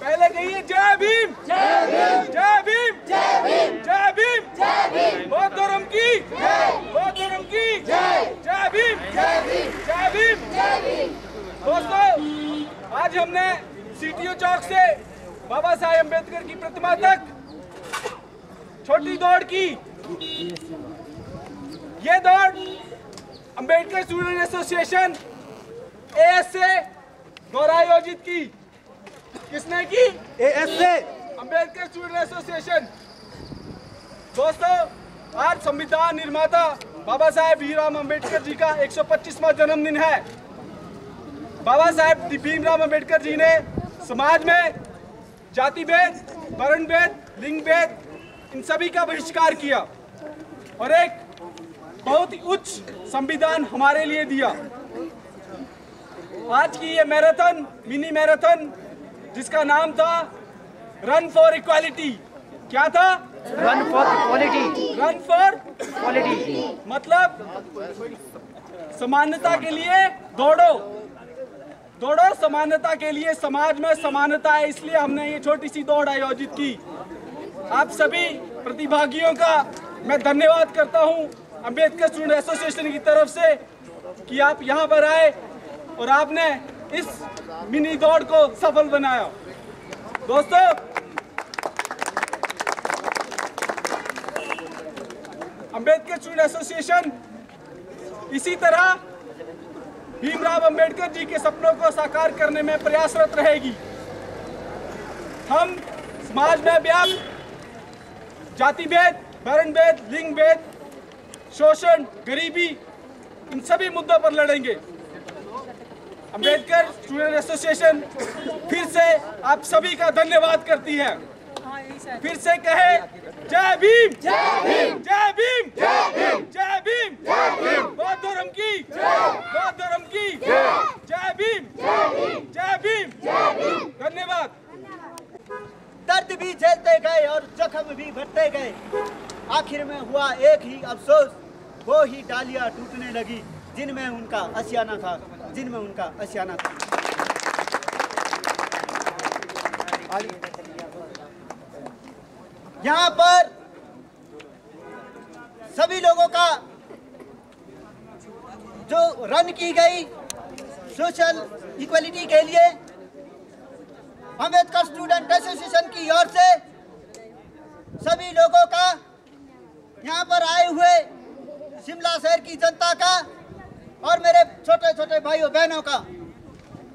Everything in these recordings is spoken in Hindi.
पहले कहिए जय भीम, जय भीम, जय भीम, जय भीम, जय भीम, जय भीम, बौद्ध धर्म की जय, बौद्ध धर्म की जय, जय भीम, जय भीम, जय भीम, जय भीम। दोस्तों, आज हमने सीटीओ चौक से बाबा साहेब अम्बेडकर की प्रतिमा तक छोटी दौड़ की। ये दौड़ अम्बेडकर स्टूडेंट एसोसिएशन एएस से द्वारा आयोजित की। किसने की? एएस से, अम्बेडकर स्टूडेंट एसोसिएशन। दोस्तों, आज संविधान निर्माता बाबा साहेब भीमराव अम्बेडकर जी का 125वां जन्मदिन है। बाबा साहेब भीमराव अम्बेडकर जी ने समाज में जाति भेद, वर्ण भेद, लिंग भेद, इन सभी का बहिष्कार किया और एक बहुत ही उच्च संविधान हमारे लिए दिया। आज की ये मैराथन, मिनी मैराथन, जिसका नाम था रन फॉर इक्वालिटी। क्या था? Run for equality. Run for equality मतलब समानता के लिए दौड़ो, दौड़ो समानता के लिए। समाज में समानता है, इसलिए हमने ये छोटी सी दौड़ आयोजित की। आप सभी प्रतिभागियों का मैं धन्यवाद करता हूं अम्बेडकर स्टूडेंट एसोसिएशन की तरफ से कि आप यहां पर आए और आपने इस मिनी दौड़ को सफल बनाया। दोस्तों, अम्बेडकर स्टूडेंट एसोसिएशन इसी तरह भीमराव अम्बेडकर जी के सपनों को साकार करने में प्रयासरत रहेगी। हम समाज में व्याप्त जाति भेद, वर्ण भेद, लिंग भेद, शोषण, गरीबी, इन सभी मुद्दों पर लड़ेंगे। अम्बेडकर स्टूडेंट एसोसिएशन फिर से आप सभी का धन्यवाद करती है। फिर से कहे जय भीम, जय भीम, जय भीम, जय भीम, जय भीम, जय भीम, बौद्ध धर्म की जय, बौद्ध धर्म की जय, जय भीम, जय भीम, जय भीम, जय भीम। धन्यवाद। दर्द भी झेलते गए और जख्म भी भरते गए, आखिर में हुआ एक ही अफसोस, वो ही डालियां टूटने लगी जिनमें उनका आशियाना था, जिनमें उनका आशियाना था। यहाँ पर सभी लोगों का जो रन की गई सोशल इक्वलिटी के लिए अम्बेडकर स्टूडेंट एसोसिएशन की ओर से सभी लोगों का, यहाँ पर आए हुए शिमला शहर की जनता का और मेरे छोटे छोटे भाइयों बहनों का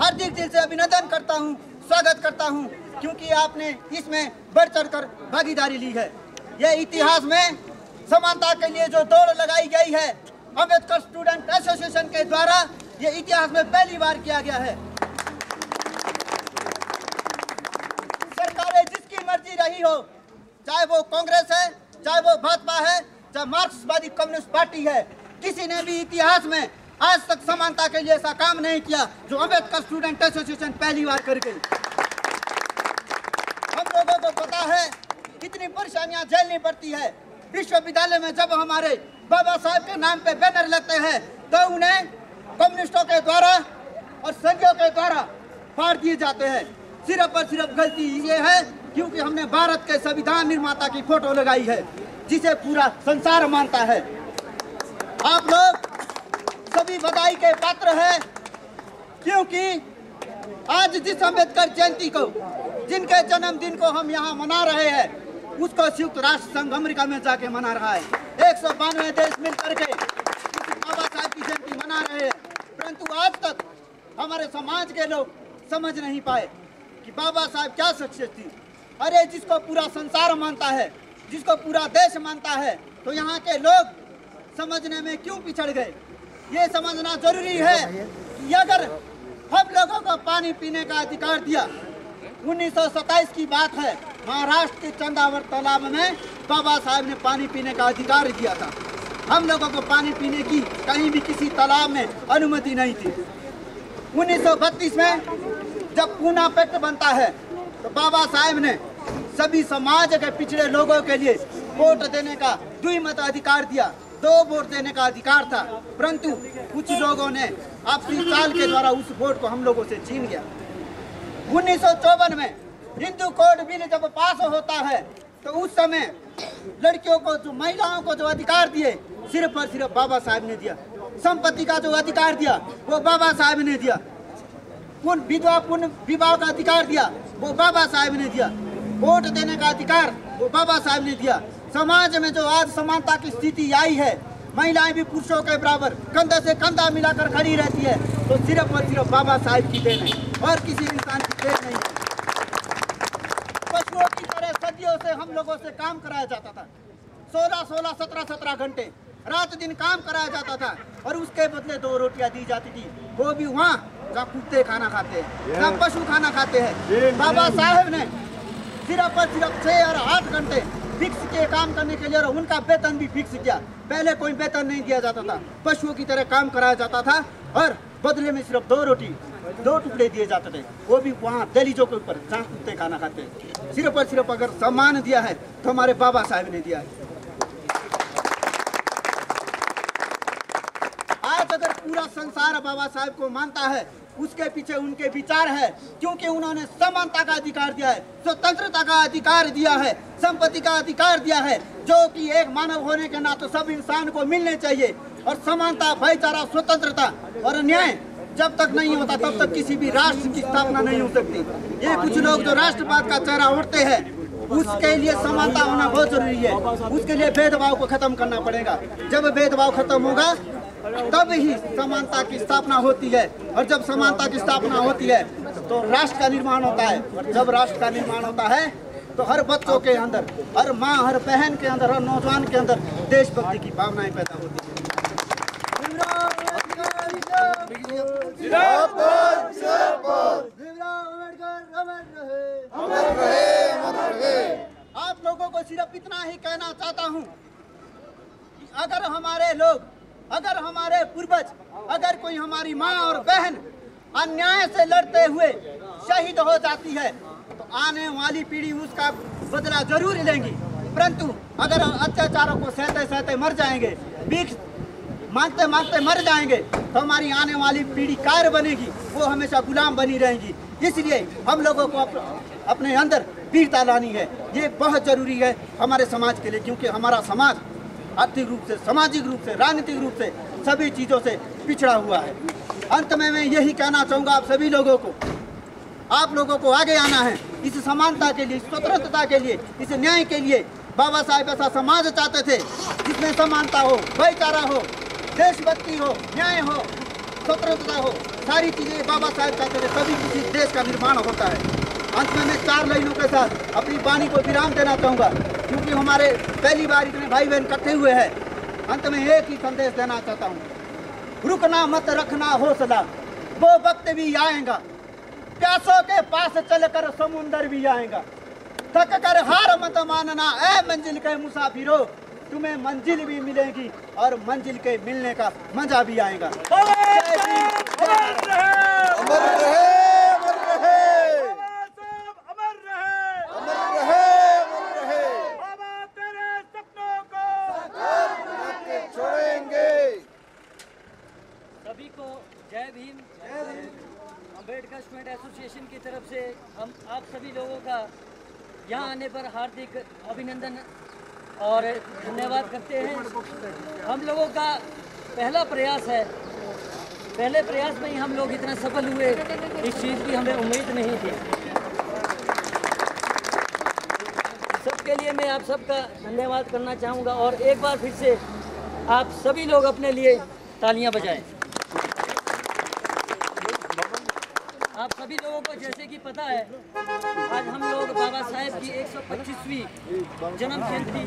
हार्दिक दिल से अभिनंदन करता हूँ, स्वागत करता हूँ, क्योंकि आपने इसमें बढ़ चढ़कर भागीदारी ली है। यह इतिहास में समानता के लिए जो दौड़ लगाई गई है अम्बेडकर स्टूडेंट एसोसिएशन के द्वारा, यह इतिहास में पहली बार किया गया है। सरकारें जिसकी मर्जी रही हो, चाहे वो कांग्रेस है, चाहे वो भाजपा है, चाहे मार्क्सवादी कम्युनिस्ट पार्टी है, किसी ने भी इतिहास में आज तक समानता के लिए ऐसा काम नहीं किया जो अम्बेडकर स्टूडेंट एसोसिएशन पहली बार कर गई। हम लोगों को पता है कितनी परेशानियां झेलनी पड़ती है। विश्वविद्यालय में जब हमारे बाबा साहब के नाम पे बैनर लगते हैं तो उन्हें कम्युनिस्टों के द्वारा और संघियों के द्वारा फाड़ दिए जाते हैं। सिर्फ और सिर्फ गलती ये है क्योंकि हमने भारत के संविधान निर्माता की फोटो लगाई है, जिसे पूरा संसार मानता है। आप लोग सभी बधाई के पात्र हैं, क्योंकि आज जिस अम्बेडकर जयंती को, जिनके जन्मदिन को हम यहाँ मना रहे हैं, उसको संयुक्त राष्ट्र संघ अमेरिका में जाके मना रहा है। 192 देश मिलकर के बाबा साहब की जयंती मना रहे हैं, परंतु आज तक हमारे समाज के लोग समझ नहीं पाए कि बाबा साहब क्या शख्सियत थी। अरे जिसको पूरा संसार मानता है, जिसको पूरा देश मानता है, तो यहाँ के लोग समझने में क्यों पिछड़ गए? ये समझना जरूरी है कि अगर हम लोगों को पानी पीने का अधिकार दिया, 1927 की बात है, महाराष्ट्र के चंदावर तालाब में बाबा साहब ने पानी पीने का अधिकार दिया था। हम लोगों को पानी पीने की कहीं भी किसी तालाब में अनुमति नहीं थी। 1932 में जब पूना पैक्ट बनता है तो बाबा साहब ने सभी समाज के पिछड़े लोगों के लिए वोट देने का द्विमत अधिकार दिया। 2 वोट देने का अधिकार था, परंतु कुछ लोगों ने आपसी चाल के द्वारा उस वोट को हम लोगों से छीन गया। 1954 में हिंदू कोड बिल जब पास होता है तो उस समय लड़कियों को, जो महिलाओं को जो अधिकार दिए, सिर्फ और सिर्फ बाबा साहब ने दिया। संपत्ति का जो अधिकार दिया वो बाबा साहब ने दिया। पुण्य विवाह का अधिकार दिया वो बाबा साहब ने दिया। वोट देने का अधिकार वो बाबा साहब ने दिया। समाज में जो आज समानता की स्थिति आई है, महिलाएं भी पुरुषों के बराबर कंधे से कंधा मिलाकर खड़ी रहती है, तो सिर्फ और सिर्फ बाबा साहब की देन है और किसी इंसान की देन नहीं है। पशुओं की तरह सदियों से हम लोगों से काम कराया जाता था। 16-16, 17-17 घंटे रात दिन काम कराया जाता था और उसके बदले 2 रोटियां दी जाती थी, वो भी वहाँ जहाँ कुत्ते खाना खाते हैं, जहाँ पशु खाना खाते हैं। बाबा साहब ने सिर्फ और सिर्फ 6 और 8 घंटे फिक्स के काम करने के लिए और उनका वेतन भी फिक्स किया। पहले कोई वेतन नहीं दिया जाता था, पशुओं की तरह काम कराया जाता था और बदले में सिर्फ 2 रोटी 2 टुकड़े दिए जाते थे, वो भी वहाँ दहलीजों के ऊपर जहाँ कुत्ते खाना खाते हैं। सिर्फ और सिर्फ अगर सम्मान दिया है तो हमारे बाबा साहब ने दिया है। आज अगर पूरा संसार बाबा साहब को मानता है, उसके पीछे उनके विचार है, क्योंकि उन्होंने समानता का अधिकार दिया है, स्वतंत्रता का अधिकार दिया है, संपत्ति का अधिकार दिया है, जो कि एक मानव होने के नाते सब इंसान को मिलने चाहिए। और समानता, भाईचारा, स्वतंत्रता और न्याय जब तक नहीं होता तब तक किसी भी राष्ट्र की स्थापना नहीं हो सकती। ये कुछ लोग जो राष्ट्रवाद का चेहरा ओढ़ते हैं, उसके लिए समानता होना बहुत जरूरी है। उसके लिए भेदभाव को खत्म करना पड़ेगा। जब भेदभाव खत्म होगा तब ही समानता की स्थापना होती है, और जब समानता की स्थापना होती है तो राष्ट्र का निर्माण होता है। और जब राष्ट्र का निर्माण होता है तो हर बच्चों के अंदर, हर माँ, हर बहन के अंदर, हर नौजवान के अंदर देशभक्ति की भावनाएं पैदा होती है। आप लोगों को सिर्फ इतना ही कहना चाहता हूँ कि अगर हमारे लोग, अगर हमारे पूर्वज, अगर कोई हमारी माँ और बहन अन्याय से लड़ते हुए शहीद हो जाती है तो आने वाली पीढ़ी उसका बदला जरूर लेंगी। परंतु अगर अत्याचारों को सहते सहते मर जाएंगे, भीख मांगते मांगते मर जाएंगे, तो हमारी आने वाली पीढ़ी कायर बनेगी, वो हमेशा गुलाम बनी रहेगी। इसलिए हम लोगों को अपने अंदर वीरता लानी है। ये बहुत जरूरी है हमारे समाज के लिए, क्योंकि हमारा समाज आर्थिक रूप से, सामाजिक रूप से, राजनीतिक रूप से, सभी चीज़ों से पिछड़ा हुआ है। अंत में मैं यही कहना चाहूँगा आप सभी लोगों को, आप लोगों को आगे आना है इस समानता के लिए, स्वतंत्रता के लिए, इस न्याय के लिए। बाबा साहब ऐसा समाज चाहते थे जिसमें समानता हो, भाईचारा हो, देशभक्ति हो, न्याय हो, स्वतंत्रता हो, सारी चीज़ें बाबा साहब चाहते थे, तभी किसी देश का निर्माण होता है। अंत में मैं 4 लाइनों के साथ अपनी वाणी को विराम देना चाहूँगा, क्योंकि हमारे पहली बार इतने भाई बहन इकट्ठे हुए हैं। अंत में एक ही संदेश देना चाहता हूँ, रुकना मत, रखना हौसला, वो वक्त भी आएगा, प्यासों के पास चलकर समुंदर भी आएगा। थक कर हार मत मानना ऐ मंजिल के मुसाफिरों, तुम्हें मंजिल भी मिलेगी और मंजिल के मिलने का मजा भी आएगा। सभी को जय भीम। अम्बेडकर स्टूडेंट एसोसिएशन की तरफ से हम आप सभी लोगों का यहाँ आने पर हार्दिक अभिनंदन और धन्यवाद करते हैं। हम लोगों का पहला प्रयास है, पहले प्रयास में ही हम लोग इतना सफल हुए, इस चीज़ की हमें उम्मीद नहीं थी। सबके लिए मैं आप सबका धन्यवाद करना चाहूँगा और एक बार फिर से आप सभी लोग अपने लिए तालियां बजाएं। आप सभी लोगों को जैसे कि पता है, आज हम लोग बाबा साहेब की 125वीं जन्म जयंती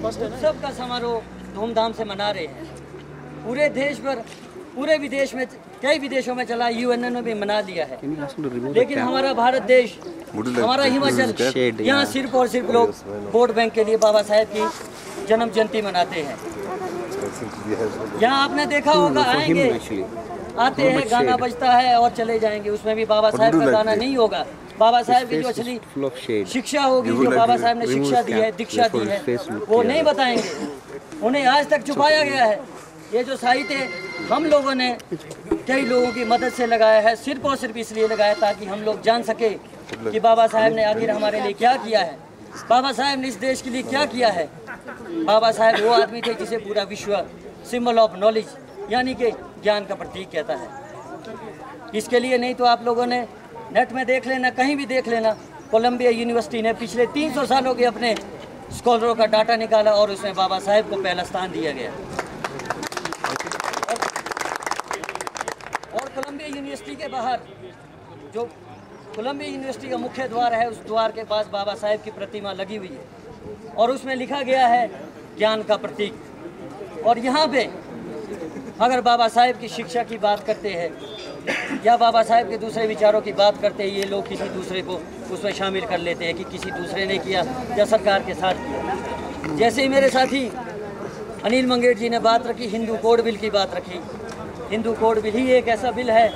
उत्सव का समारोह धूमधाम से मना रहे हैं। पूरे देश भर, पूरे विदेश में, कई विदेशों में चला, यूएनए ने भी मना लिया है, लेकिन हमारा भारत देश, हमारा हिमाचल, यहाँ सिर्फ और सिर्फ लोग वोट बैंक के लिए बाबा साहेब की जन्म जयंती मनाते हैं। यहाँ आपने देखा होगा, आएंगे, आते हैं, गाना बजता है और चले जाएंगे, उसमें भी बाबा साहेब का गाना नहीं होगा। बाबा साहेब की जो असली शिक्षा होगी, जो बाबा साहेब ने शिक्षा दी है, दीक्षा दी है, वो नहीं बताएंगे। उन्हें आज तक छुपाया गया है। ये जो साहित्य हम लोगों ने कई लोगों की मदद से लगाया है, सिर्फ और सिर्फ इसलिए लगाया ताकि हम लोग जान सके कि बाबा साहेब ने आखिर हमारे लिए क्या किया है, बाबा साहेब ने इस देश के लिए क्या किया है। बाबा साहेब वो आदमी थे जिसे पूरा विश्व सिंबल ऑफ नॉलेज यानी कि ज्ञान का प्रतीक कहता है। इसके लिए नहीं तो आप लोगों ने नेट में देख लेना, कहीं भी देख लेना, कोलंबिया यूनिवर्सिटी ने पिछले 300 सालों के अपने स्कॉलरों का डाटा निकाला और उसमें बाबा साहेब को पहला स्थान दिया गया। और कोलंबिया यूनिवर्सिटी के बाहर जो कोलंबिया यूनिवर्सिटी का मुख्य द्वार है, उस द्वार के पास बाबा साहेब की प्रतिमा लगी हुई है और उसमें लिखा गया है ज्ञान का प्रतीक। और यहाँ पे अगर बाबा साहेब की शिक्षा की बात करते हैं या बाबा साहेब के दूसरे विचारों की बात करते हैं, ये लोग किसी दूसरे को उसमें शामिल कर लेते हैं कि किसी दूसरे ने किया या सरकार के साथ किया। जैसे ही मेरे साथी अनिल मंगेट जी ने बात रखी, हिंदू कोड बिल की बात रखी। हिंदू कोड बिल ही एक ऐसा बिल है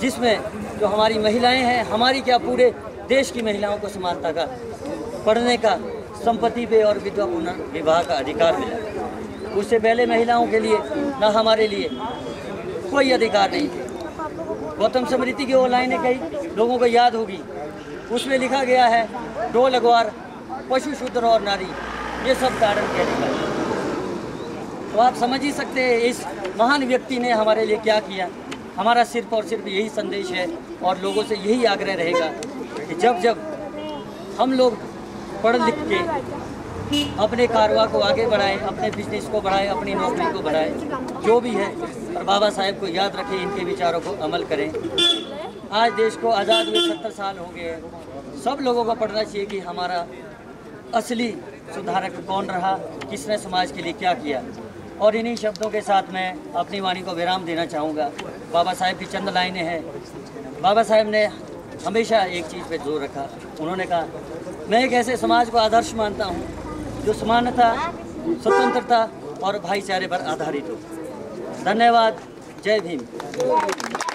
जिसमें जो हमारी महिलाएं हैं, हमारी क्या पूरे देश की महिलाओं को समानता का, पढ़ने का, संपत्ति पे और विधवा पुनर्विवाह का अधिकार मिला। उससे पहले महिलाओं के लिए ना हमारे लिए कोई अधिकार नहीं थे। गौतम स्मृति की वो लाइनें कई लोगों को याद होगी, उसमें लिखा गया है डोल अगवार पशु शूद्र और नारी ये सब धारण के अधिकार। तो आप समझ ही सकते हैं इस महान व्यक्ति ने हमारे लिए क्या किया। हमारा सिर्फ और सिर्फ यही संदेश है और लोगों से यही आग्रह रहेगा कि जब जब हम लोग पढ़ लिख के अपने कारोबार को आगे बढ़ाएं, अपने बिजनेस को बढ़ाएं, अपनी नौकरी को बढ़ाएं, जो भी है, और बाबा साहेब को याद रखें, इनके विचारों को अमल करें। आज देश को आज़ाद हुए 70 साल हो गए हैं। सब लोगों को पढ़ना चाहिए कि हमारा असली सुधारक कौन रहा, किसने समाज के लिए क्या किया। और इन्हीं शब्दों के साथ मैं अपनी वाणी को विराम देना चाहूँगा। बाबा साहेब की चंद लाइनें हैं। बाबा साहेब ने हमेशा एक चीज़ पे जोर रखा, उन्होंने कहा मैं एक ऐसे समाज को आदर्श मानता हूँ जो समानता, स्वतंत्रता और भाईचारे पर आधारित हो। धन्यवाद। जय भीम।